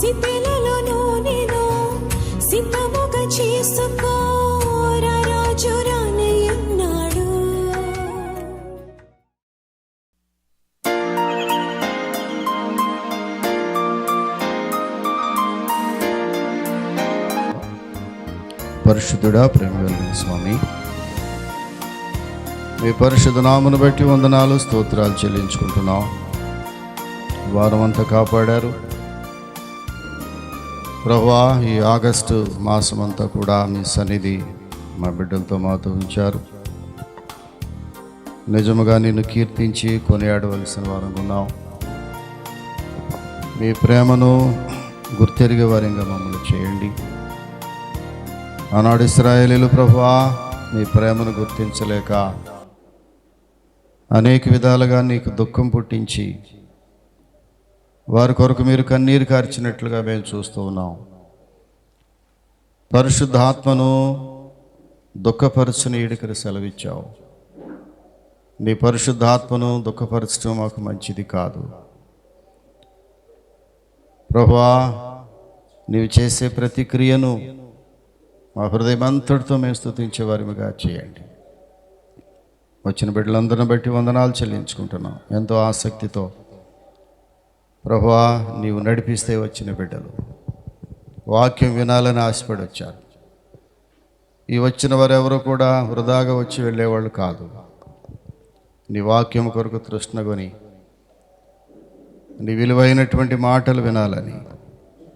సితెలలో నేను సిద్ధముగా చేసుకో రాజు రానయ్యున్నాడు. పరిశుద్ధుడా, ప్రేమ కలిగిన స్వామి, మీ పరిశుద్ధ నామమును బట్టి వందనాలు, స్తోత్రాలు చెల్లించుకుంటున్నాం. వారం అంతా కాపాడారు ప్రభువా. ఈ ఆగస్టు మాసం అంతా కూడా మీ సన్నిధి మా బిడ్డలతో మాతో ఉంచారు. నిజముగా నిన్ను కీర్తించి కొనియాడవలసిన వారంగా ఉన్నాం. మీ ప్రేమను గుర్తెరిగే వారంగా మమ్మల్ని చేయండి. ఆనాడు ఇశ్రాయేలీయులు ప్రభువా మీ ప్రేమను గుర్తించలేక అనేక విధాలుగా నీకు దుఃఖం పుట్టించి వారి కొరకు మీరు కన్నీరు కార్చినట్లుగా మేము చూస్తూ ఉన్నాం. పరిశుద్ధాత్మను దుఃఖపరచుని ఈడికరి సెలవిచ్చావు. నీ పరిశుద్ధాత్మను దుఃఖపరచడం మాకు మంచిది కాదు ప్రభువా. నీవు చేసే ప్రతి క్రియను మా హృదయమంతటితో మేము స్తుతించే వారిగా చేయండి. వచ్చిన బిడ్డలందరిని బట్టి వందనాలు చెల్లించుకుంటున్నాం. ఎంతో ఆసక్తితో ప్రభువా నీవు నడిపిస్తే వచ్చిన బిడ్డలు వాక్యం వినాలని ఆశపడి వచ్చారు. ఈ వచ్చిన వారెవరూ కూడా వృధాగా వచ్చి వెళ్ళేవాళ్ళు కాదు. నీ వాక్యం కొరకు తృష్ణగొని నీ విలువైనటువంటి మాటలు వినాలని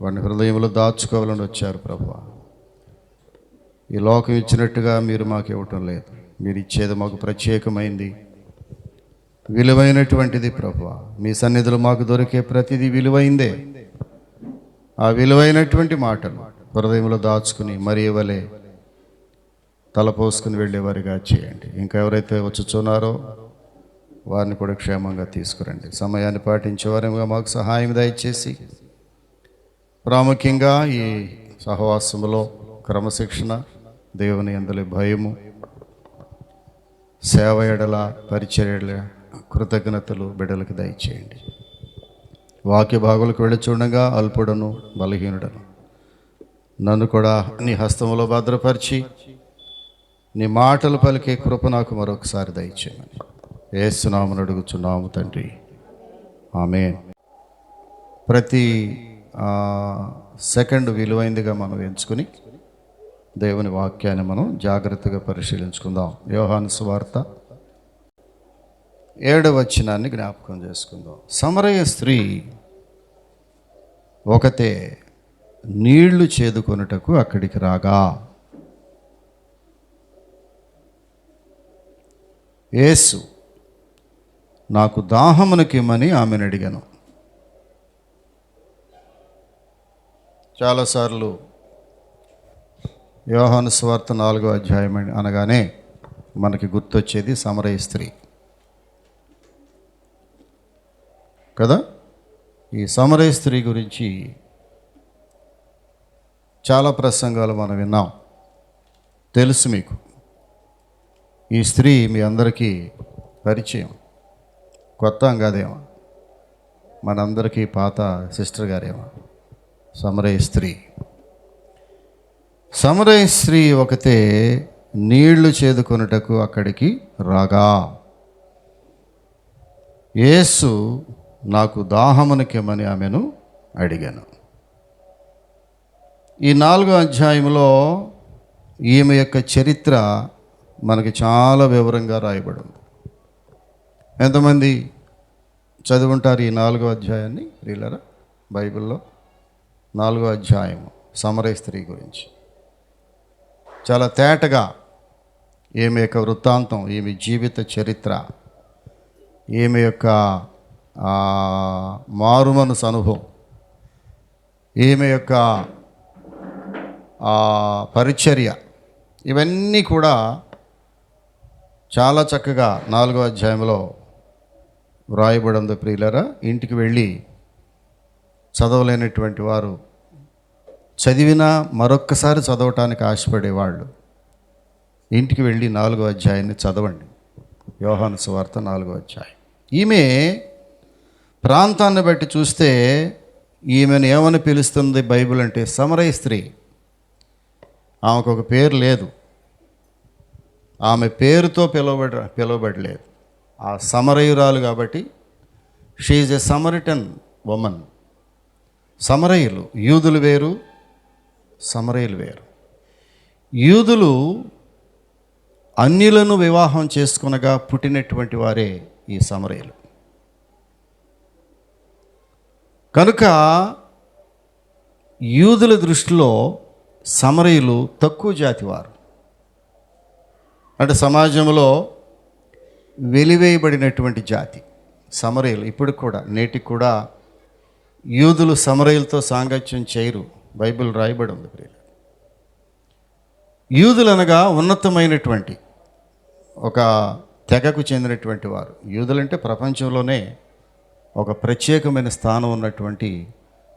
వాడిని హృదయంలో దాచుకోవాలని వచ్చారు ప్రభువా. ఈ లోకం ఇచ్చినట్టుగా మీరు మాకు ఇవ్వటం లేదు. మీరు ఇచ్చేది మాకు ప్రత్యేకమైంది, విలువైనటువంటిది ప్రభువా. మీ సన్నిధిలో మాకు దొరికే ప్రతిదీ విలువైందే. ఆ విలువైనటువంటి మాటలు హృదయంలో దాచుకుని మరి ఇవ్వలే తలపోసుకుని వెళ్ళేవారిగా చేయండి. ఇంకా ఎవరైతే వచ్చుచున్నారో వారిని కూడా క్షేమంగా తీసుకురండి. సమయాన్ని పాటించేవారిగా మాకు సహాయం దయచేసి ప్రాముఖ్యంగా ఈ సహవాసములో క్రమశిక్షణ, దేవుని యందలి భయము, సేవ ఎడల, పరిచర్యల కృతజ్ఞతలు బిడ్డలకు దయచేయండి. వాక్య భాగులకు వెళ్ళి చూడగా అల్పుడను బలహీనుడను నన్ను కూడా నీ హస్తములో భద్రపరిచి నీ మాటలు పలికే కృప నాకు మరొకసారి దయచేయమని యేసునామమున అడుగుచున్నాము తండ్రి, ఆమేన్. ప్రతి సెకండ్ విలువైందిగా మనం ఎంచుకుని దేవుని వాక్యాన్ని మనం జాగ్రత్తగా పరిశీలించుకుందాం. యోహాను సువార్త 7వ వచనాన్ని జ్ఞాపకం చేసుకుందాం. సమరయ స్త్రీ ఒకతే నీళ్లు చేదుకొనుటకు అక్కడికి రాగా యేసు నాకు దాహమునకిమ్మని ఆమెను అడిగాను. చాలాసార్లు యోహాను సువార్త 4వ అధ్యాయం అనగానే మనకి గుర్తొచ్చేది సమరయ స్త్రీ కదా. ఈ సమరయ స్త్రీ గురించి చాలా ప్రసంగాలు మనం విన్నాం, తెలుసు మీకు. ఈ స్త్రీ మీ అందరికీ పరిచయం, కొత్త అంగాదేమో, మనందరికీ పాత సిస్టర్ గారేమో. సమరయ స్త్రీ ఒకతే నీళ్లు చేదుకొనుటకు అక్కడికి రాగా యేసు నాకు దాహమునకిమ్మని ఆమెను అడిగాను. ఈ 4వ అధ్యాయంలో ఈమె యొక్క చరిత్ర మనకి చాలా వివరంగా రాయబడి ఉంది. ఎంతమంది చదువుంటారు ఈ 4వ అధ్యాయాన్ని? ప్రియులారా, బైబిల్లో 4వ అధ్యాయము సమరయ స్త్రీ గురించి చాలా తేటగా ఈమె యొక్క వృత్తాంతం, ఈమె జీవిత చరిత్ర, ఈమె యొక్క మారుమనసు అనుభవం, ఈమె యొక్క పరిచర్య, ఇవన్నీ కూడా చాలా చక్కగా 4వ అధ్యాయంలో వ్రాయబడి ఉంది. ప్రియులారా, ఇంటికి వెళ్ళి చదవలేనటువంటి వారు చదివినా మరొక్కసారి చదవటానికి ఆశపడేవాళ్ళు ఇంటికి వెళ్ళి 4వ అధ్యాయాన్ని చదవండి. యోహాను సువార్త 4వ అధ్యాయం. ఈమె ప్రాంతాన్ని బట్టి చూస్తే ఈమెను ఏమని పిలుస్తుంది బైబిల్ అంటే సమరయ స్త్రీ. ఆమెకు ఒక పేరు లేదు, ఆమె పేరుతో పిలువబడలేదు. ఆ సమరయురాలు కాబట్టి she is a Samaritan woman. సమరయులు, యూదులు వేరు, సమరయులు వేరు. యూదులు అన్యులను వివాహం చేసుకొనగా పుట్టినటువంటి వారే ఈ సమరయులు. కనుక యూదుల దృష్టిలో సమరయులు తక్కువ జాతి వారు. అంటే సమాజంలో వెలివేయబడినటువంటి జాతి సమరయులు. ఇప్పుడు కూడా, నేటికి కూడా యూదులు సమరయులతో సాంగత్యం చేయరు. బైబిల్ రాయబడి ఉంది ప్రియులు. యూదులు అనగా ఉన్నతమైనటువంటి ఒక తెగకు చెందినటువంటి వారు. యూదులంటే ప్రపంచంలోనే ఒక ప్రత్యేకమైన స్థానం ఉన్నటువంటి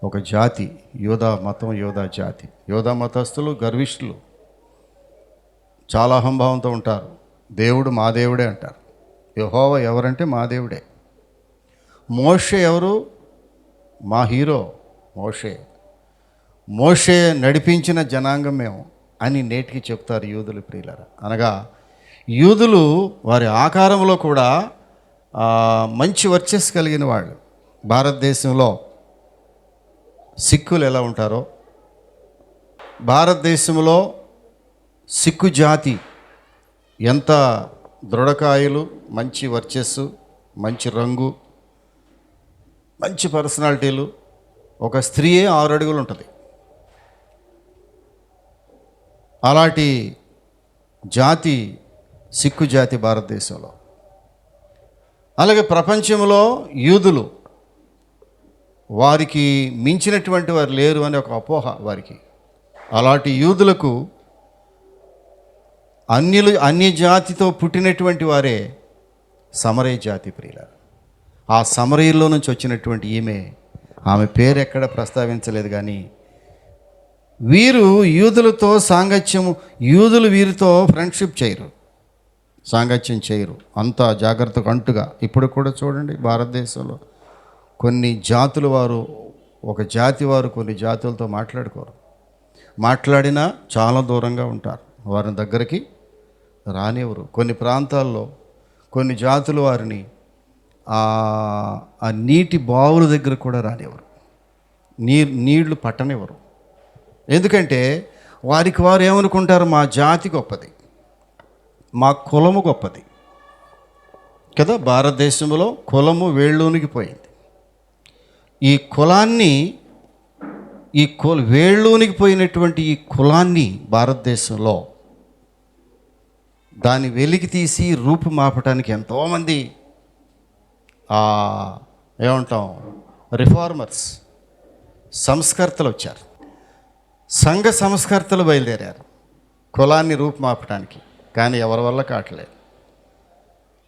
ఒక జాతి యూదా మతం, యూదా జాతి. యూదా మతస్థులు గర్విష్ఠులు, చాలా అహంభావంతో ఉంటారు. దేవుడు మా దేవుడే అంటారు. యెహోవా ఎవరంటే మా దేవుడే. మోషే ఎవరు? మా హీరో మోషే. మోషే నడిపించిన జనాంగం మేము అని నేటికి చెప్తారు యూదులు ప్రియులారా. అనగా యూదులు వారి ఆకారంలో కూడా మంచి వర్చస్సు కలిగిన వాళ్ళు. భారతదేశంలో సిక్కులు ఎలా ఉంటారో, భారతదేశంలో సిక్కు జాతి ఎంత దృఢకాయులు, మంచి వర్చస్సు, మంచి రంగు, మంచి పర్సనాలిటీలు. ఒక స్త్రీయే 6 అడుగులు ఉంటుంది. అలాంటి జాతి సిక్కు జాతి భారతదేశంలో. అలాగే ప్రపంచంలో యూదులు, వారికి మించినటువంటి వారు లేరు అనే ఒక అపోహ వారికి. అలాంటి యూదులకు అన్య జాతితో పుట్టినటువంటి వారే సమరయ జాతి ప్రియులారు. ఆ సమరయుల్లో నుంచి వచ్చినటువంటి ఆమె పేరు ఎక్కడ ప్రస్తావించలేదు. కానీ వీరు యూదులతో సాంగత్యము, యూదులు వీరితో ఫ్రెండ్షిప్ చేయరు, సాంగత్యం చేయరు. అంత జాగ్రత్తగా అంటుగా. ఇప్పుడు కూడా చూడండి, భారతదేశంలో కొన్ని జాతుల వారు, ఒక జాతి వారు కొన్ని జాతులతో మాట్లాడుకోరు. మాట్లాడినా చాలా దూరంగా ఉంటారు, వారిని దగ్గరికి రానివ్వరు. కొన్ని ప్రాంతాల్లో కొన్ని జాతుల వారిని ఆ నీటి బావుల దగ్గర కూడా రానివ్వరు, నీళ్లు పట్టనివ్వరు. ఎందుకంటే వారికి వారు ఏమనుకుంటారు, మా జాతి గొప్పది, మా కులము గొప్పది కదా. భారతదేశంలో కులము వేళ్ళూనికి పోయింది. ఈ కులాన్ని, వేళ్ళూనికి పోయినటువంటి ఈ కులాన్ని భారతదేశంలో దాన్ని వెలికి తీసి రూపుమాపటానికి ఎంతోమంది ఏమంటాం రిఫార్మర్స్, సంస్కర్తలు వచ్చారు. సంఘ సంస్కర్తలు బయలుదేరారు కులాన్ని రూపుమాపటానికి. కానీ ఎవరి వల్ల కావట్లేదు.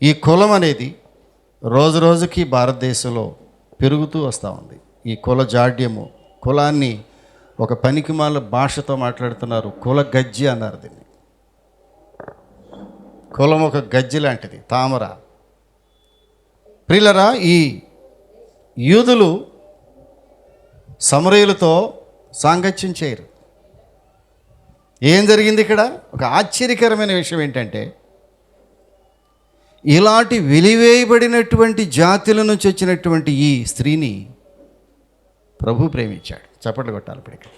ఈ కులం అనేది రోజు రోజుకి భారతదేశంలో పెరుగుతూ వస్తూ ఉంది. ఈ కుల జాడ్యము, కులాన్ని ఒక పనికిమాల భాషతో మాట్లాడుతున్నారు. కుల గజ్జి అన్నారు దీన్ని. కులం ఒక గజ్జి లాంటిది, తామర. ప్రియులరా, ఈ యూదులు సమరయులతో సాంగత్యం చేయరు. ఏం జరిగింది ఇక్కడ? ఒక ఆశ్చర్యకరమైన విషయం ఏంటంటే, ఇలాంటి వెలివేయబడినటువంటి జాతుల నుంచి వచ్చినటువంటి ఈ స్త్రీని ప్రభు ప్రేమించాడు. చప్పట్లు కొట్టాలి ఇప్పటికి.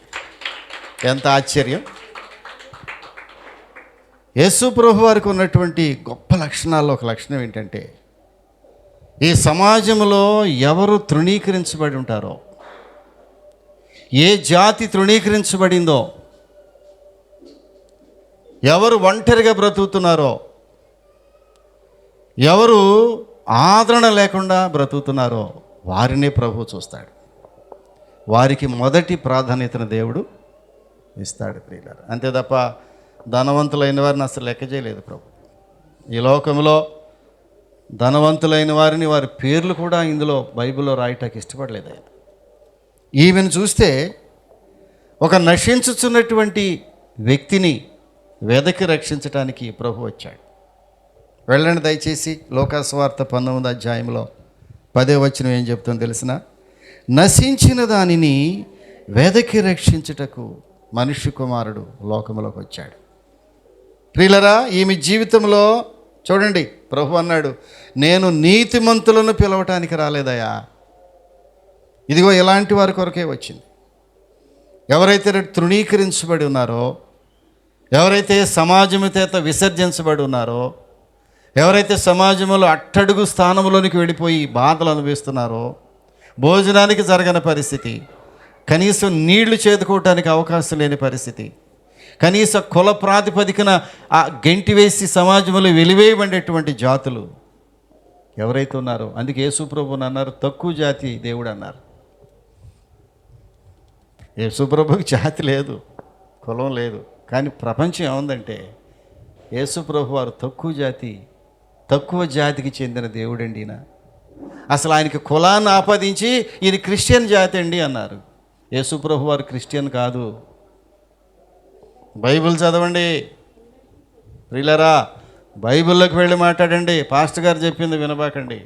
ఎంత ఆశ్చర్యం! యేసు ప్రభు వారికి ఉన్నటువంటి గొప్ప లక్షణాల్లో ఒక లక్షణం ఏంటంటే, ఈ సమాజంలో ఎవరు తృణీకరించబడి ఉంటారో, ఏ జాతి తృణీకరించబడిందో, ఎవరు ఒంటరిగా బ్రతుకుతున్నారో, ఎవరు ఆదరణ లేకుండా బ్రతుకుతున్నారో వారినే ప్రభు చూస్తాడు. వారికి మొదటి ప్రాధాన్యతను దేవుడు ఇస్తాడు ప్రియులారా. అంతే తప్ప ధనవంతులైన వారిని అసలు లెక్క చేయలేదు ప్రభు. ఈ లోకంలో ధనవంతులైన వారిని, వారి పేర్లు కూడా ఇందులో బైబిల్లో రాయటానికి ఇష్టపడలేదు ఆయన. ఈమెను చూస్తే ఒక నశించుచున్నటువంటి వ్యక్తిని వెదకి రక్షించడానికి ప్రభు వచ్చాడు. వెళ్ళండి దయచేసి లోకాసువార్త 19వ అధ్యాయంలో 10వ వచనం ఏం చెప్తుందో తెలిసిన? నశించిన దానిని వెదకి రక్షించుటకు మనుష్య కుమారుడు లోకములోకి వచ్చాడు. ప్రియులరా, ఈమె జీవితంలో చూడండి, ప్రభు అన్నాడు, నేను నీతిమంతులను పిలవటానికి రాలేదయా, ఇదిగో ఇలాంటి వారి కొరకే వచ్చింది. ఎవరైతే తృణీకరించబడి ఉన్నారో, ఎవరైతే సమాజము చేత విసర్జించబడి ఉన్నారో, ఎవరైతే సమాజంలో అట్టడుగు స్థానంలోనికి వెళ్ళిపోయి బాధలు అనుభవిస్తున్నారో, భోజనానికి జరగని పరిస్థితి, కనీసం నీళ్లు చేదుకోవటానికి అవకాశం లేని పరిస్థితి, కనీసం కుల ప్రాతిపదికన ఆ గెంటి వేసి సమాజంలో వెలివేయబడేటువంటి జాతులు ఎవరైతే ఉన్నారో, అందుకే యేసు ప్రభువుని అన్నారు తక్కువ జాతి దేవుడు అన్నారు. యేసు ప్రభువుకి జాతి లేదు, కులం లేదు. కానీ ప్రపంచం ఏముందంటే యేసు ప్రభు వారు తక్కువ జాతికి చెందిన దేవుడండి ఈయన. అసలు ఆయనకి కులాన్ని ఆపాదించి ఈయన క్రిస్టియన్ జాతి అండి అన్నారు. యేసు ప్రభు వారు క్రిస్టియన్ కాదు. బైబిల్ చదవండి ప్రియులారా, బైబిల్లోకి వెళ్ళి మాట్లాడండి. పాస్టర్ గారు చెప్పింది వినబాకండి.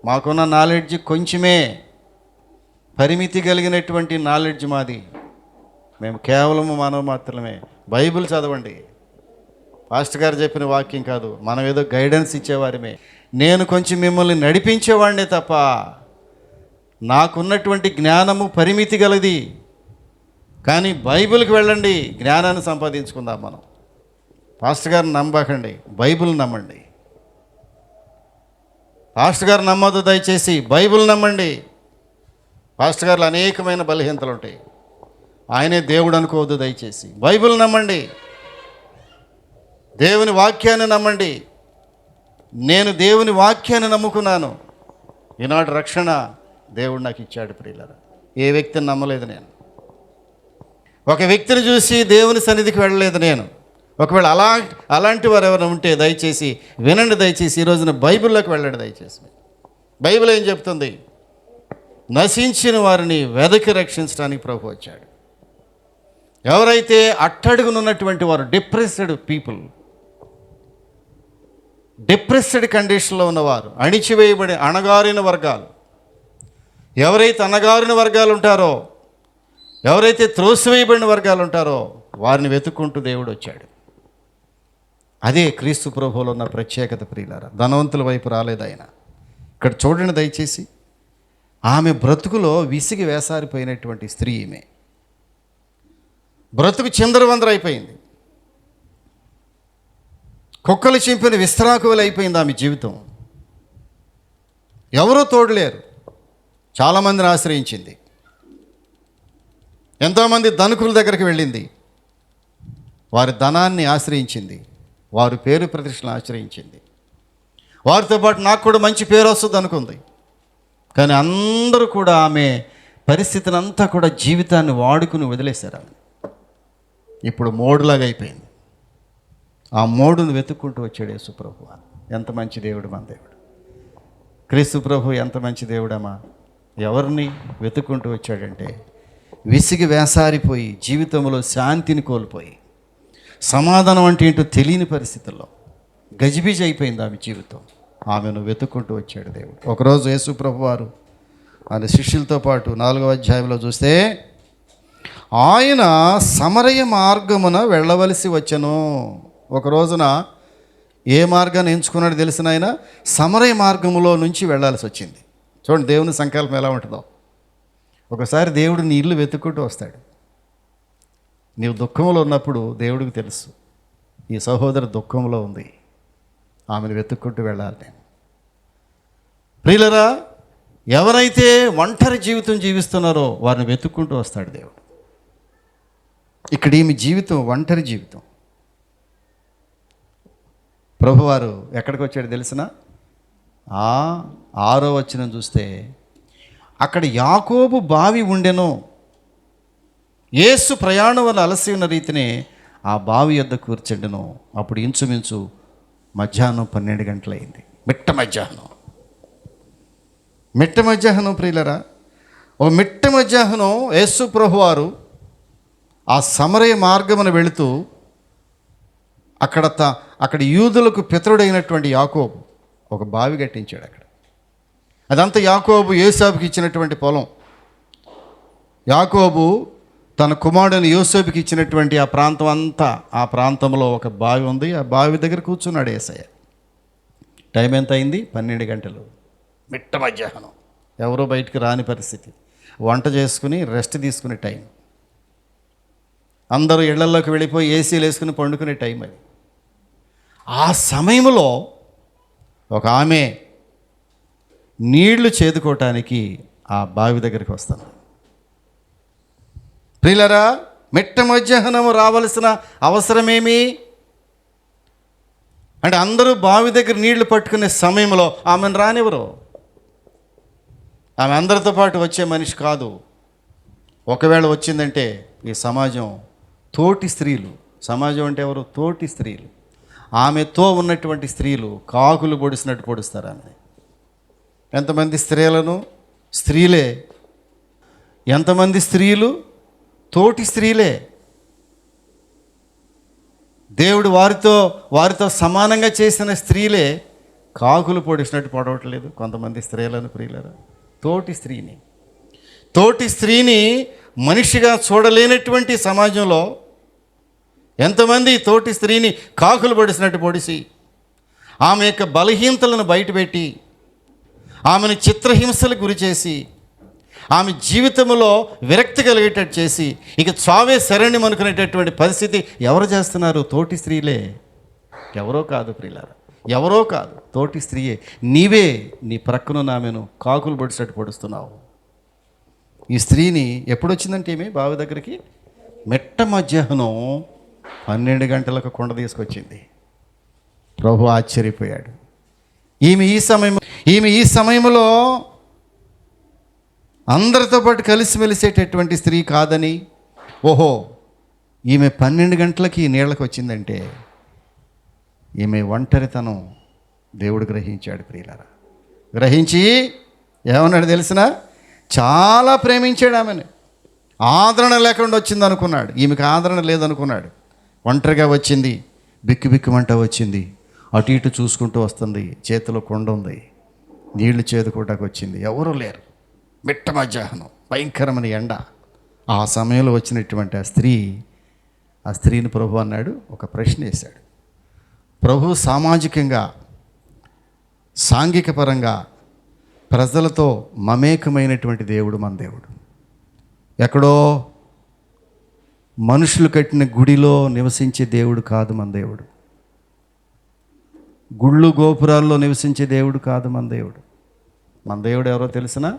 మాకున్న నాలెడ్జ్ కొంచెమే, పరిమితి కలిగినటువంటి నాలెడ్జ్ మాది. మేము కేవలము మానవ మాత్రమే. బైబిల్ చదవండి. పాస్టర్ గారు చెప్పిన వాక్యం కాదు, మనం ఏదో గైడెన్స్ ఇచ్చేవారమే. నేను కొంచెం మిమ్మల్ని నడిపించేవాడినే తప్ప నాకున్నటువంటి జ్ఞానము పరిమితి గలది. కానీ బైబిల్కి వెళ్ళండి, జ్ఞానాన్ని సంపాదించుకుందాం మనం. పాస్టర్ గారిని నమ్మకండి, బైబిల్ నమ్మండి. పాస్టర్ గారు నమ్మొద్దు దయచేసి, బైబిల్ నమ్మండి. పాస్టర్ గారులు అనేకమైన బలహీనతలు ఉంటాయి, ఆయనే దేవుడు అనుకోవద్దు దయచేసి. బైబిల్ నమ్మండి, దేవుని వాక్యాన్ని నమ్మండి. నేను దేవుని వాక్యాన్ని నమ్ముకున్నాను. ఈనాడు రక్షణ దేవుడు నాకు ఇచ్చాడు ప్రియులారా. ఏ వ్యక్తిని నమ్మలేదు నేను. ఒక వ్యక్తిని చూసి దేవుని సన్నిధికి వెళ్ళలేదు నేను. ఒకవేళ అలాంటి వారు ఎవరైనా ఉంటే దయచేసి వినండి. దయచేసి ఈ రోజున బైబిల్లోకి వెళ్ళండి దయచేసి. బైబిల్ ఏం చెప్తుంది? నశించిన వారిని వెదకి రక్షించడానికి ప్రభు వచ్చాడు. ఎవరైతే అట్టడుగునున్నటువంటి వారు, డిప్రెస్డ్ పీపుల్, డిప్రెస్డ్ కండిషన్లో ఉన్నవారు, అణిచివేయబడి అణగారిన వర్గాలు, ఎవరైతే అణగారిన వర్గాలు ఉంటారో, ఎవరైతే త్రోసివేయబడిన వర్గాలు ఉంటారో వారిని వెతుక్కుంటూ దేవుడు వచ్చాడు. అదే క్రీస్తు ప్రభువులో ఉన్న ప్రత్యేకత ప్రియులారా. ధనవంతుల వైపు రాలేదు ఆయన. ఇక్కడ చూడండి దయచేసి, ఆమె బ్రతుకులో విసిగి వేసారిపోయినటువంటి స్త్రీ ఈమె. బ్రతుకు చిందరవందరైపోయింది, కుక్కలు చింపిన విస్తరాకువలు అయిపోయింది ఆమె జీవితం. ఎవరూ తోడలేరు. చాలామందిని ఆశ్రయించింది, ఎంతోమంది ధనికుల దగ్గరికి వెళ్ళింది, వారి ధనాన్ని ఆశ్రయించింది, వారి పేరు ప్రతిష్టలను ఆశ్రయించింది. వారితో పాటు నాకు కూడా మంచి పేరు వస్తుంది అనుకుంది. కానీ అందరూ కూడా ఆమె పరిస్థితిని అంతా కూడా జీవితాన్ని వాడుకుని వదిలేశారు. ఆమె ఇప్పుడు మోడులాగా అయిపోయింది. ఆ మోడును వెతుక్కుంటూ వచ్చాడు యేసు ప్రభు. ఎంత మంచి దేవుడు మన దేవుడు. క్రీస్తు ప్రభు ఎంత మంచి దేవుడమ్మా. ఎవరిని వెతుక్కుంటూ వచ్చాడంటే, విసిగి వేసారిపోయి జీవితంలో శాంతిని కోల్పోయి సమాధానం అంటే ఏంటో తెలియని పరిస్థితుల్లో గజిబిజి అయిపోయింది ఆమె జీవితం. ఆమెను వెతుక్కుంటూ వచ్చాడు దేవుడు. ఒకరోజు యేసు ప్రభు వారు ఆయన శిష్యులతో పాటు 4వ అధ్యాయంలో చూస్తే, ఆయన సమరయ మార్గమున వెళ్ళవలసి వచ్చెను. ఒక రోజున ఏ మార్గాన్ని ఎంచుకున్నాడో తెలిసిన ఆయన సమరయ మార్గములో నుంచి వెళ్ళాల్సి వచ్చింది. చూడండి దేవుని సంకల్పం ఎలా ఉంటుందో. ఒకసారి దేవుడు నీ ఇల్లు వెతుక్కుంటూ వస్తాడు. నీవు దుఃఖంలో ఉన్నప్పుడు దేవుడికి తెలుసు, ఈ సహోదరు దుఃఖంలో ఉంది, ఆమెను వెతుక్కుంటూ వెళ్ళాలి నేను. ప్రియులరా, ఎవరైతే ఒంటరి జీవితం జీవిస్తున్నారో వారిని వెతుక్కుంటూ వస్తాడు దేవుడు. ఇక్కడ ఈమె జీవితం ఒంటరి జీవితం. ప్రభువారు ఎక్కడికి వచ్చాడు తెలిసిన? 6వ వచనం చూస్తే, అక్కడ యాకోబు బావి ఉండెను. యేసు ప్రయాణం వల్ల అలసి ఉన్న రీతిని ఆ బావి యొద్ద కూర్చుండెను. అప్పుడు ఇంచుమించు మధ్యాహ్నం 12 గంటలైంది. మిట్ట మధ్యాహ్నం ప్రియులరా, ఓ మిట్ట మధ్యాహ్నం యేసు ప్రభువారు ఆ సమరయ మార్గమున వెళుతూ అక్కడ యూదులకు పితరుడైనటువంటి యాకోబు ఒక బావి కట్టించాడు అక్కడ. అదంతా యాకోబు యోసేపుకి ఇచ్చినటువంటి పొలం. యాకోబు తన కుమారుడిని యోసేపుకి ఇచ్చినటువంటి ఆ ప్రాంతం అంతా, ఆ ప్రాంతంలో ఒక బావి ఉంది. ఆ బావి దగ్గర కూర్చున్నాడు యేసయ్య. టైం ఎంత అయింది? 12 గంటలు, మిట్ట మధ్యాహ్నం. ఎవరో బయటికి రాని పరిస్థితి. వంట చేసుకుని రెస్ట్ తీసుకునే టైం. అందరూ ఇళ్లలోకి వెళ్ళిపోయి ఏసీలు వేసుకుని పండుకునే టైం అది. ఆ సమయంలో ఒక ఆమె నీళ్లు చేదుకోవటానికి ఆ బావి దగ్గరికి వస్తాను. ప్రియులరా, మిట్ట మధ్యాహ్నం రావలసిన అవసరమేమి అంటే అందరూ బావి దగ్గర నీళ్లు పట్టుకునే సమయంలో ఆమెను రానివ్వరు. ఆమె అందరితో పాటు వచ్చే మనిషి కాదు. ఒకవేళ వచ్చిందంటే ఈ సమాజం తోటి స్త్రీలు, సమాజం అంటే ఎవరు? తోటి స్త్రీలు. ఆమెతో ఉన్నటువంటి స్త్రీలు కాకులు పొడిసినట్టు పొడుస్తారు ఆమె. ఎంతమంది స్త్రీలను? స్త్రీలే. ఎంతమంది స్త్రీలు? తోటి స్త్రీలే. దేవుడు వారితో సమానంగా చేసిన స్త్రీలే కాకులు పొడిసినట్టు పొడవట్లేదు కొంతమంది స్త్రీలను. ప్రియులరా, తోటి స్త్రీని మనిషిగా చూడలేనటువంటి సమాజంలో ఎంతమంది తోటి స్త్రీని కాకులు పొడిసినట్టు పొడిసి ఆమె యొక్క బలహీనతలను బయటపెట్టి ఆమెను చిత్రహింసలకు గురి చేసి ఆమె జీవితంలో విరక్తి కలిగేటట్టు చేసి ఇక చావే శరణ్యం అనుకునేటటువంటి పరిస్థితి ఎవరు చేస్తున్నారు? తోటి స్త్రీలే. ఎవరో కాదు ప్రియులారా, ఎవరో కాదు, తోటి స్త్రీయే. నీవే నీ ప్రక్కన ఆమెను కాకులు పొడిచినట్టు పొడుస్తున్నావు. ఈ స్త్రీని ఎప్పుడు వచ్చిందంటే ఏమి బావి దగ్గరికి? మిట్ట మధ్యాహ్నం 12 గంటలకు కొండ తీసుకొచ్చింది. ప్రభు ఆశ్చర్యపోయాడు. ఈమె ఈ సమయంలో అందరితో పాటు కలిసిమెలిసేటటువంటి స్త్రీ కాదని, ఓహో ఈమె 12 గంటలకి నీళ్ళకి వచ్చిందంటే ఈమె ఒంటరితనం దేవుడు గ్రహించాడు. ప్రియులారా, గ్రహించి ఏమన్నాడు తెలిసినా? చాలా ప్రేమించాడు ఆమెను. ఆదరణ లేకుండా వచ్చింది అనుకున్నాడు. ఈమెకు ఆదరణ లేదనుకున్నాడు. ఒంటరిగా వచ్చింది, బిక్కుమంట వచ్చింది, అటు ఇటు చూసుకుంటూ వస్తుంది. చేతిలో కొండ ఉంది, నీళ్లు చేదుకోవటానికి వచ్చింది. ఎవరూ లేరు. మిట్ట మధ్యాహ్నం, భయంకరమైన ఎండ. ఆ సమయంలో వచ్చినటువంటి ఆ స్త్రీని ప్రభు అన్నాడు, ఒక ప్రశ్న వేశాడు. ప్రభు సామాజికంగా, సాంఘిక పరంగా ప్రజలతో మమేకమైనటువంటి దేవుడు మన దేవుడు. ఎక్కడో మనుషులు కట్టిన గుడిలో నివసించే దేవుడు కాదు మన దేవుడు. గుళ్ళు గోపురాల్లో నివసించే దేవుడు కాదు మన దేవుడు. మన దేవుడు ఎవరో తెలిసినా?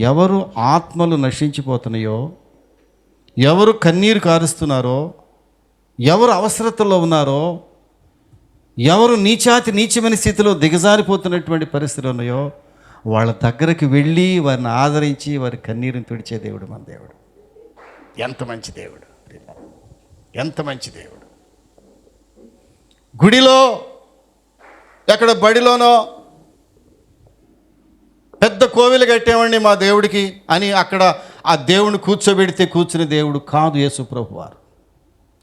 ఎవరు ఆత్మలు నశించిపోతున్నాయో, ఎవరు కన్నీరు కారుస్తున్నారో, ఎవరు అవసరతలో ఉన్నారో, ఎవరు నీచమైన స్థితిలో దిగజారిపోతున్నటువంటి పరిస్థితులు ఉన్నాయో వాళ్ళ దగ్గరికి వెళ్ళి వారిని ఆదరించి వారి కన్నీరుని తుడిచే దేవుడు మన దేవుడు. ఎంత మంచి దేవుడు, ఎంత మంచి దేవుడు. గుడిలో, ఎక్కడ బడిలోనో పెద్ద కోవిలు కట్టేవండి మా దేవుడికి అని అక్కడ ఆ దేవుడిని కూర్చోబెడితే కూర్చునే దేవుడు కాదు యేసు ప్రభు వారు.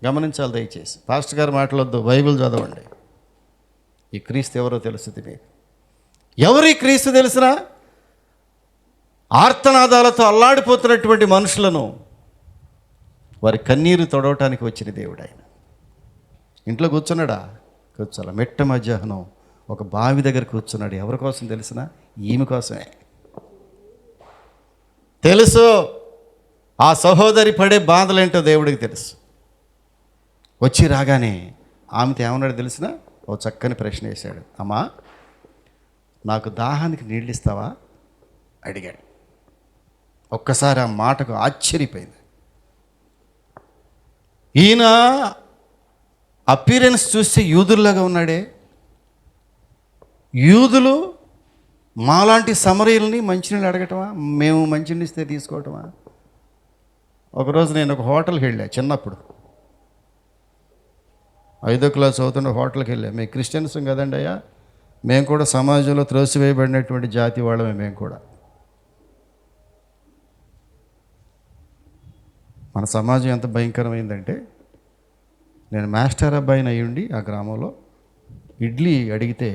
గమనించాలి దయచేసి. పాస్టర్ గారు మాట్లాడొద్దు, బైబిల్ చదవండి. ఈ క్రీస్తు ఎవరో తెలుస్తుంది మీకు. ఎవరు ఈ క్రీస్తు తెలిసినా? ఆర్తనాదాలతో అల్లాడిపోతున్నటువంటి మనుషులను వారి కన్నీరు తొడవటానికి వచ్చిన దేవుడు ఆయన. ఇంట్లో కూర్చున్నాడా? కూర్చోాల. మిట్ట మధ్యాహ్నం ఒక బావి దగ్గర కూర్చున్నాడు. ఎవరి కోసం తెలిసినా? ఈమె కోసమే. తెలుసు ఆ సహోదరి పడే బాధలేంటో దేవుడికి తెలుసు. వచ్చి రాగానే ఆమెతో ఏమన్నాడు తెలిసినా? ఓ చక్కని ప్రశ్న వేశాడు. అమ్మా, నాకు దాహానికి నీళ్ళు ఇస్తావా అడిగాడు. ఒక్కసారి ఆ మాటకు ఆశ్చర్యపోయింది. ఈయన అపీరెన్స్ చూస్తే యూదుల్లాగా ఉన్నాడే. యూదులు మాలాంటి సమరయుల్ని మంచినీళ్ళు అడగటమా? మేము మంచినీళ్ళు ఇస్తే తీసుకోవటమా? ఒకరోజు నేను ఒక హోటల్కి వెళ్ళా. చిన్నప్పుడు 5వ క్లాస్ చదువుతున్న హోటల్కి వెళ్ళా. మేము క్రిస్టియన్స్ కదండి అయ్యా, మేము కూడా సమాజంలో త్రోసివేయబడినటువంటి జాతి వాళ్ళమే. మేము కూడా మన సమాజం ఎంత భయంకరమైందంటే, నేను మాస్టర్ అబ్బాయిని అయ్యుండి ఆ గ్రామంలో ఇడ్లీ అడిగితే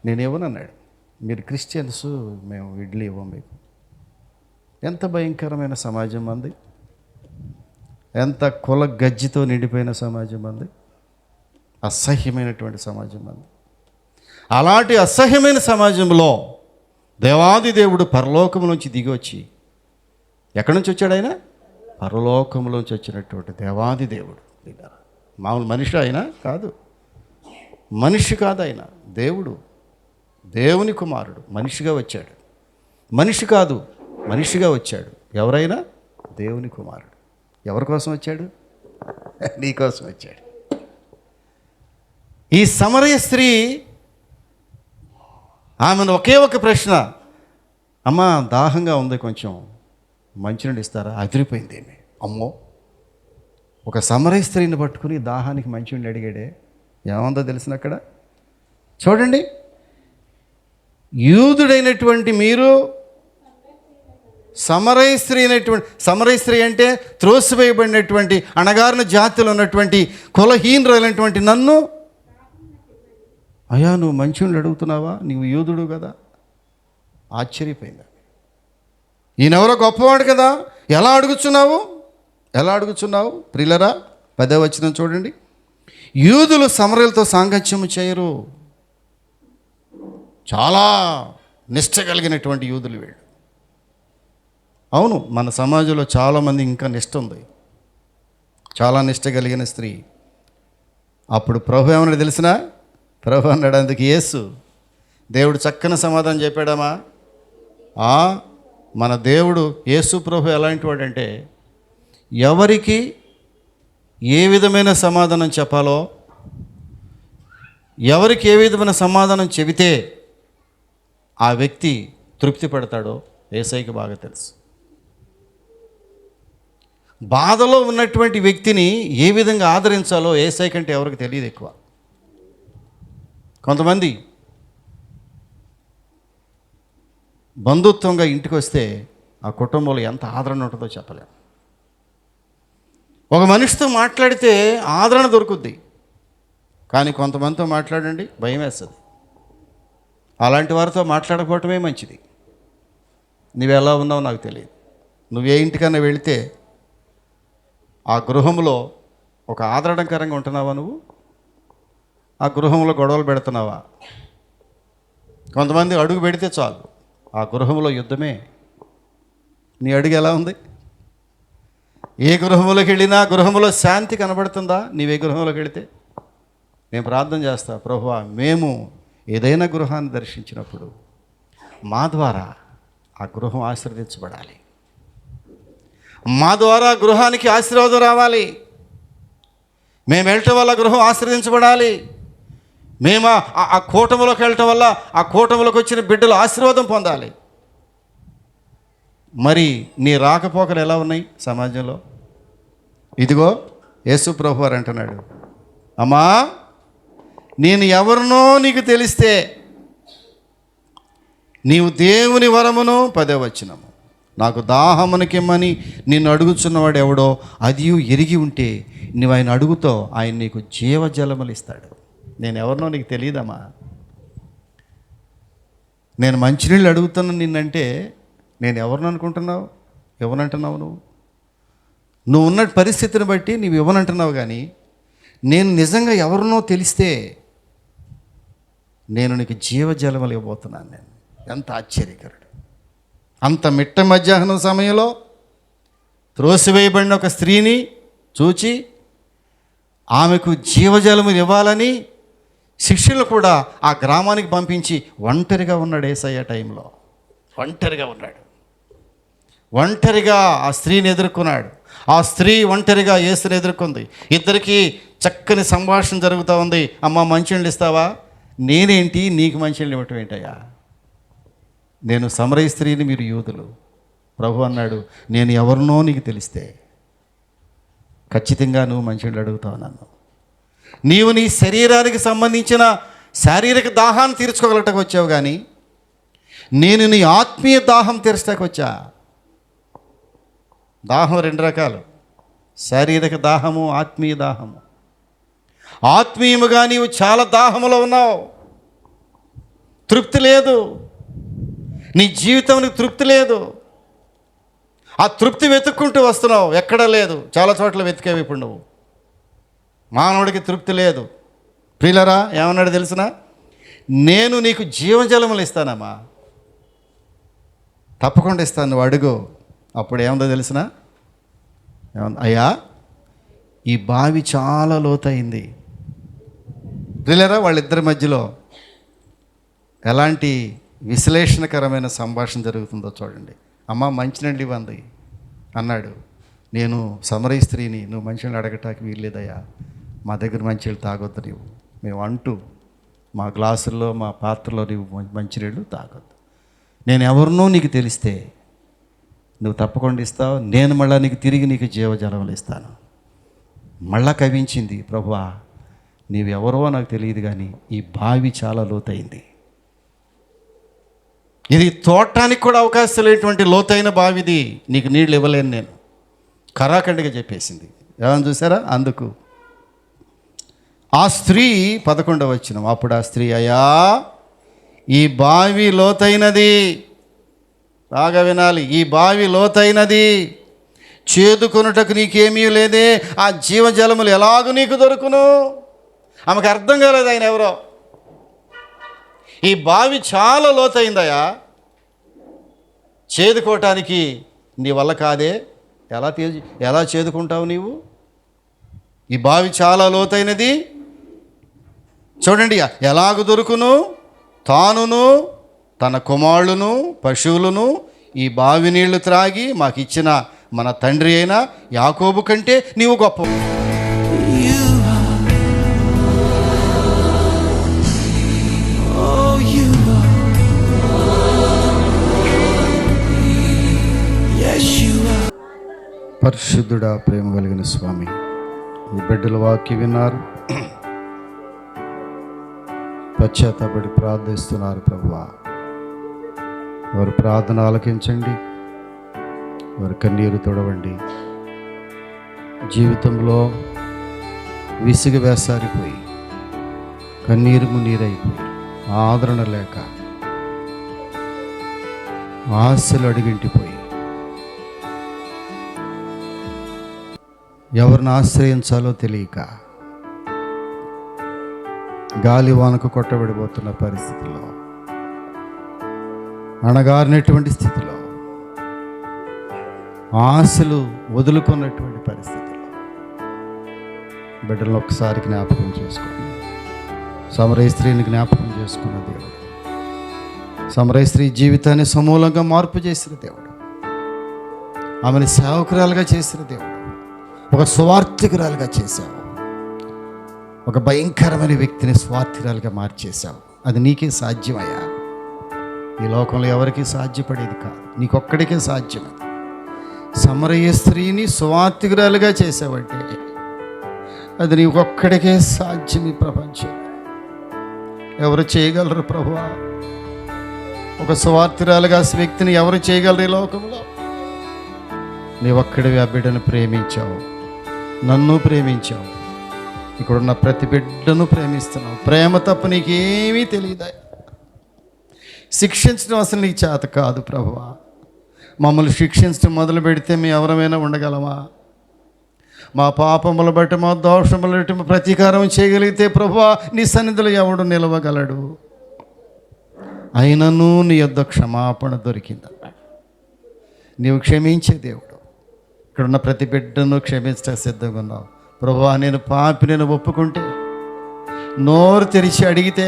నేనేమన్నాడు, మీరు క్రిస్టియన్స్, మేము ఇడ్లీ ఇవ్వం మీకు. ఎంత భయంకరమైన సమాజం మంది, ఎంత కుల గజ్జితో నిండిపోయిన సమాజం మంది, అసహ్యమైనటువంటి సమాజం మంది. అలాంటి అసహ్యమైన సమాజంలో దేవాది దేవుడు పరలోకములోంచి దిగి వచ్చి, ఎక్కడి నుంచి వచ్చాడు ఆయన? పరలోకములోంచి వచ్చినటువంటి దేవాది దేవుడు. మామూలు మనిషి ఆయన కాదు, మనిషి కాదు ఆయన, దేవుడు, దేవుని కుమారుడు మనిషిగా వచ్చాడు. మనిషి కాదు, మనిషిగా వచ్చాడు. ఎవరైనా దేవుని కుమారుడు. ఎవరి కోసం వచ్చాడు? నీ కోసం వచ్చాడు. ఈ సమరయ స్త్రీ, ఆమెను ఒకే ఒక ప్రశ్న, అమ్మా దాహంగా ఉంది, కొంచెం మంచినీళ్ళు ఇస్తారా? అదిరిపోయింది ఏమి. అమ్మో, ఒక సమరయ స్త్రీని పట్టుకుని దాహానికి మంచినీళ్ళు అడిగాడే, ఏముందో తెలిసిన అక్కడ చూడండి. యూదుడైనటువంటి మీరు సమరయ స్త్రీ అయినటువంటి, సమరయ స్త్రీ అంటే త్రోసివేయబడినటువంటి అణగారిన జాతిలో ఉన్నటువంటి కులహీనులైనటువంటి నన్ను, అయ్యా నువ్వు మంచినీళ్ళు అడుగుతున్నావా? నీవు యూదుడు కదా. ఆశ్చర్యపోయింది. ఈయనెవరో గొప్పవాడు కదా, ఎలా అడుగుతున్నావు, ఎలా అడుగుతున్నావు? ప్రియులరా, 10వ వచనం చూడండి. యూదులు సమరయులతో సాంగత్యము చేయరు. చాలా నిష్ట కలిగినటువంటి యూదులు వీళ్ళు. అవును, మన సమాజంలో చాలామంది ఇంకా నిష్ట ఉంది, చాలా నిష్ట కలిగిన స్త్రీ. అప్పుడు ప్రభు ఏమన్నా తెలిసినా, ప్రభు అన్నాడు, అందుకు యేసు దేవుడు చక్కని సమాధానం చెప్పాడమ్మా. మన దేవుడు యేసు ప్రభు ఎలాంటి వాడంటే, ఎవరికి ఏ విధమైన సమాధానం చెప్పాలో, ఎవరికి ఏ విధమైన సమాధానం చెబితే ఆ వ్యక్తి తృప్తి పడతాడో యేసయ్యకి బాగా తెలుసు. బాధలో ఉన్నటువంటి వ్యక్తిని ఏ విధంగా ఆదరించాలో యేసయ్య కంటే ఎవరికి తెలియదు ఎక్కువ. కొంతమంది బంధుత్వంగా ఇంటికి వస్తే ఆ కుటుంబంలో ఎంత ఆదరణ ఉంటుందో చెప్పలేము. ఒక మనిషితో మాట్లాడితే ఆదరణ దొరుకుద్ది, కానీ కొంతమందితో మాట్లాడండి భయం వేస్తుంది. అలాంటి వారితో మాట్లాడకపోవటమే మంచిది. నువ్వు ఎలా ఉన్నావో నాకు తెలియదు. నువ్వే ఇంటికన్నా వెళితే ఆ గృహంలో ఒక ఆదరణకరంగా ఉంటున్నావా? నువ్వు ఆ గృహంలో గొడవలు పెడుతున్నావా? కొంతమంది అడుగు పెడితే చాలు ఆ గృహంలో యుద్ధమే. నీ అడుగు ఎలా ఉంది? ఏ గృహంలోకి వెళ్ళినా గృహంలో శాంతి కనబడుతుందా? నీవే గృహంలోకి వెళితే నేను ప్రార్థన చేస్తా, ప్రభువా మేము ఏదైనా గృహాన్ని దర్శించినప్పుడు మా ద్వారా ఆ గృహం ఆశీర్వదించబడాలి, మా ద్వారా గృహానికి ఆశీర్వాదం రావాలి, మేము వెళ్ళటం వల్ల గృహం ఆశీర్వదించబడాలి, మేము ఆ కూటమిలోకి వెళ్ళటం వల్ల ఆ కూటమిలోకి వచ్చిన బిడ్డలు ఆశీర్వాదం పొందాలి. మరి నీ రాకపోకలు ఎలా ఉన్నాయి సమాజంలో? ఇదిగో యేసు ప్రభు వారు అంటున్నాడు, అమ్మా నేను ఎవరినో నీకు తెలిస్తే నీవు దేవుని వరమును 10వ వచనము నాకు దాహమునకిమ్మని నిన్ను అడుగుచున్నవాడు ఎవడో అది ఎరిగి ఉంటే నువ్వు ఆయన అడుగుతో ఆయన నీకు జీవజలములు ఇస్తాడు. నేను ఎవరినో నీకు తెలియదమ్మా. నేను మంచినీళ్ళు అడుగుతున్నాను నిన్నంటే నేను ఎవరిని అనుకుంటున్నావు? ఇవ్వనంటున్నావు. నువ్వు ఉన్న పరిస్థితిని బట్టి నువ్వు ఇవ్వనంటున్నావు. కానీ నేను నిజంగా ఎవరినో తెలిస్తే నేను నీకు జీవజలములు ఇవ్వబోతున్నాను. నేను ఎంత ఆశ్చర్యకరుడు. అంత మిట్ట మధ్యాహ్నం సమయంలో త్రోసివేయబడిన ఒక స్త్రీని చూచి ఆమెకు జీవజలములు ఇవ్వాలని శిష్యులు కూడా ఆ గ్రామానికి పంపించి ఒంటరిగా ఉన్నాడు యేసయ్య టైంలో. ఒంటరిగా ఉన్నాడు, ఒంటరిగా ఆ స్త్రీని ఎదుర్కొన్నాడు. ఆ స్త్రీ ఒంటరిగా యేసుని ఎదుర్కొంది. ఇద్దరికి చక్కని సంభాషణ జరుగుతూ ఉంది. అమ్మ మంచినీళ్ళు ఇస్తావా? నేనేంటి నీకు మంచినీళ్ళు ఇవ్వటం ఏంటయ్యా? నేను సమరయ స్త్రీని, మీరు యూదులు. ప్రభు అన్నాడు, నేను ఎవరినో నీకు తెలిస్తే ఖచ్చితంగా నువ్వు మంచినీళ్ళు అడుగుతావు నన్ను. నీవు నీ శరీరానికి సంబంధించిన శారీరక దాహాన్ని తీర్చుకోగలటకు వచ్చావు, కానీ నేను నీ ఆత్మీయ దాహం తీర్చడానికి వచ్చా. దాహం 2 రకాలు, శారీరక దాహము, ఆత్మీయ దాహము. ఆత్మీయముగా నీవు చాలా దాహములో ఉన్నావు, తృప్తి లేదు. నీ జీవితానికి తృప్తి లేదు. ఆ తృప్తి వెతుక్కుంటూ వస్తున్నావు, ఎక్కడా లేదు. చాలా చోట్ల వెతికేవి ఇప్పుడు నువ్వు. మానవుడికి తృప్తి లేదు. ప్రియులరా, ఏమన్నాడు తెలిసిన? నేను నీకు జీవజలములు ఇస్తానమ్మా, తప్పకుండా ఇస్తాను, నువ్వు అడుగు. అప్పుడు ఏముందో తెలిసిన? అయ్యా, ఈ బావి చాలా లోతైంది. ప్రియులరా, వాళ్ళిద్దరి మధ్యలో ఎలాంటి విశ్లేషణకరమైన సంభాషణ జరుగుతుందో చూడండి. అమ్మ, మంచినీళ్ళు ఇవ్వండి అన్నాడు. నేను సమరయ స్త్రీని, నువ్వు మంచినీళ్ళు అడగటానికి వీల్లేదయ్యా, మా దగ్గర మంచినీళ్ళు తాగొద్దు నీవు, మేము అంటూ మా గ్లాసుల్లో మా పాత్రలో నీవు మంచినీళ్ళు తాగొద్దు. నేను ఎవరినో నీకు తెలిస్తే నువ్వు తప్పకుండా ఇస్తావు, నేను మళ్ళీ నీకు తిరిగి నీకు జీవజలములు ఇస్తాను. మళ్ళా కవించింది, ప్రభువా నీవెవరో నాకు తెలియదు, కానీ ఈ బావి చాలా లోతైంది, ఇది తోడటానికి కూడా అవకాశం లేనటువంటి లోతైన బావిది, నీకు నీళ్ళు ఇవ్వలేను నేను, కరాఖండిగా చెప్పేసింది. ఏమని చూసారా? అందుకు ఆ స్త్రీ 11వ వచనం, అప్పుడు ఆ స్త్రీ, అయ్యా ఈ బావి లోతైనది, బాగా వినాలి, ఈ బావి లోతైనది, చేదుకొనుటకు నీకేమీ లేదే, ఆ జీవజలములు ఎలాగూ నీకు దొరుకును. ఆమెకు అర్థం కాలేదు ఆయన ఎవరో. ఈ బావి చాలా లోతైందయా, చేదుకోవటానికి నీ వల్ల కాదే, ఎలా చేదుకుంటావు నీవు? ఈ బావి చాలా లోతైనది, చూడండి ఎలాగ దొరుకును. తానును తన కుమారులను పశువులను ఈ బావి నీళ్లు త్రాగి మాకిచ్చిన మన తండ్రి అయిన యాకోబు కంటే నీవు గొప్ప. పరిశుద్ధుడా, ప్రేమ కలిగిన స్వామి, ఈ బిడ్డల వాక్యం విన్నారు, పశ్చాత్తాపడి ప్రార్థిస్తున్నారు. ప్రభువా, వారి ప్రార్థన ఆలకించండి, వారి కన్నీరు తొడవండి. జీవితంలో విసిగి వేసారిపోయి కన్నీరు మున్నీరైపోయి ఆదరణ లేక ఆశలు అడిగింటిపోయి ఎవరిని ఆశ్రయించాలో తెలియక గాలి వానకు కొట్టబడిపోతున్న పరిస్థితిలో, అణగారినటువంటి స్థితిలో, ఆశలు వదులుకున్నటువంటి పరిస్థితిలో బిడ్డలను ఒకసారి జ్ఞాపకం చేసుకోండి. సమరయ స్త్రీని జ్ఞాపకం చేసుకున్న దేవుడు, సమరయ స్త్రీ జీవితాన్ని సమూలంగా మార్పు చేసిన దేవుడు, ఆమెను సేవకురాలుగా చేసిన దేవుడు, ఒక స్వార్థికురాలుగా చేశావు, ఒక భయంకరమైన వ్యక్తిని స్వార్థికురాలుగా మార్చేశావు. అది నీకే సాధ్యమయ్యా. ఈ లోకంలో ఎవరికి సాధ్యపడేది కాదు, నీకొక్కడికే సాధ్యం. సమరయ స్త్రీని స్వార్థికురాలుగా చేసావంటే అది నీకొక్కడికే సాధ్యం. ఈ ప్రపంచం ఎవరు చేయగలరు ప్రభువా? ఒక స్వార్థికురాలుగా వ్యక్తిని ఎవరు చేయగలరు ఈ లోకంలో? నీ ఒక్కడివి ఆ బిడ్డను ప్రేమించావు, నన్ను ప్రేమించావు, ఇక్కడున్న ప్రతి బిడ్డను ప్రేమిస్తున్నావు. ప్రేమ తప్ప నీకేమీ తెలియదా? శిక్షించడం అసలు నీకు చేత కాదు ప్రభువా. మమ్మల్ని శిక్షించడం మొదలు పెడితే మేము ఎవరమైనా ఉండగలమా? మా పాపములు బట్టి, మా దోషములు బట్టి ప్రతీకారం చేయగలిగితే ప్రభువా, నీ సన్నిధిలో ఎవడు నిలవగలడు? అయినను నీ యొద్ద క్షమాపణ దొరికిందన్న, నీవు క్షమించే దేవుడు. ఇక్కడున్న ప్రతి బిడ్డను క్షమించడానికి సిద్ధంగా ఉన్నావు ప్రభువా. నేను పాపి, నేను ఒప్పుకుంటే, నోరు తెరిచి అడిగితే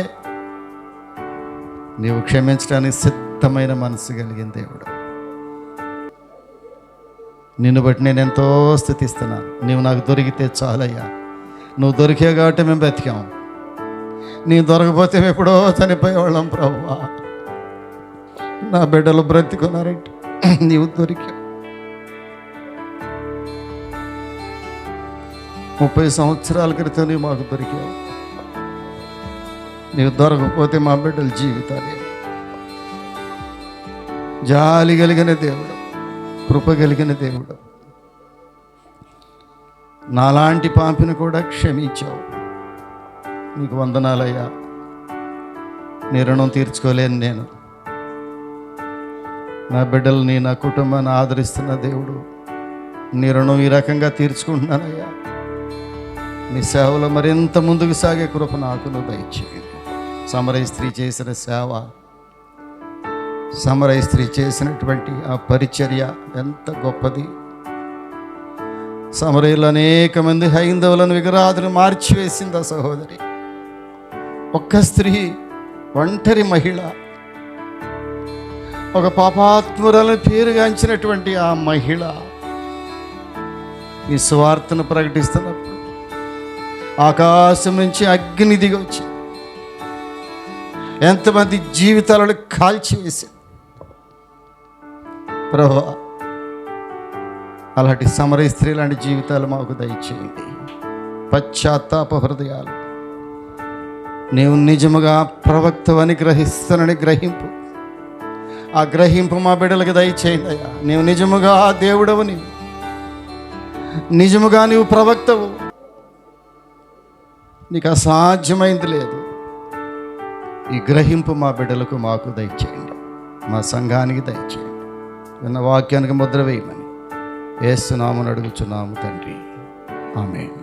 నీవు క్షమించడానికి సిద్ధమైన మనసు కలిగిన దేవుడు. నిన్ను బట్టి నేను ఎంతో స్తుతిస్తున్నాను. నీవు నాకు దొరికితే చాలయ్యా. నువ్వు దొరికే కాబట్టి మేము బ్రతికాం. నీవు దొరకపోతే మేము ఎప్పుడో చనిపోయేవాళ్ళం ప్రభువా. నా బిడ్డలు బ్రతికున్నారంటే నీవు దొరికావు. 30 సంవత్సరాల క్రితం నీవు మాకు దొరికావు. నీవు దొరకపోతే మా బిడ్డల జీవితాలే. జాలి కలిగిన దేవుడు, కృప కలిగిన దేవుడు, నాలాంటి పాపిని కూడా క్షమించావు. నీకు వందనాలయ్యా. నీ రుణం తీర్చుకోలేను నేను. నా బిడ్డల్ని, నా కుటుంబాన్ని ఆదరిస్తున్న దేవుడు, నీ రుణం ఈ రకంగా తీర్చుకుంటున్నానయ్యా. నీ సేవలో మరింత ముందుకు సాగే కృప నాకు నువ్వు దయచేయండి. సమరయ స్త్రీ చేసిన సేవ, సమరయ స్త్రీ చేసినటువంటి ఆ పరిచర్య ఎంత గొప్పది. సమరయులు అనేక మంది హైందవులను విగ్రహాలను మార్చివేసింది ఆ సహోదరి. ఒక్క స్త్రీ, ఒంటరి మహిళ, ఒక పాపాత్మురాలను పేరుగాంచినటువంటి ఆ మహిళ ఈ సువార్తను ప్రకటిస్తున్నప్పుడు ఆకాశం నుంచి అగ్ని దిగి వచ్చి ఎంతమంది జీవితాలను కాల్చివేసింది. ప్రభువా, అలాంటి సమరయ స్త్రీ లాంటి జీవితాలు మాకు దయచేయండి. పశ్చాత్తాప హృదయాలు, నీవు నిజముగా ప్రవక్తవని గ్రహిస్తానని గ్రహింపు, ఆ గ్రహింపు మా బిడ్డలకు దయచేయండి అయ్యా. నీవు నిజముగా దేవుడవు, నీవు నిజముగా నీవు ప్రవక్తవు, నీకు అసాధ్యమైంది లేదు. ఈ గ్రహింపు మా బిడ్డలకు మాకు దయచేయండి, మా సంఘానికి దయచేయండి. విన్న వాక్యానికి ముద్ర వేయమని యేసు నామమున అడుగుచున్నాము తండ్రి. ఆమేన్.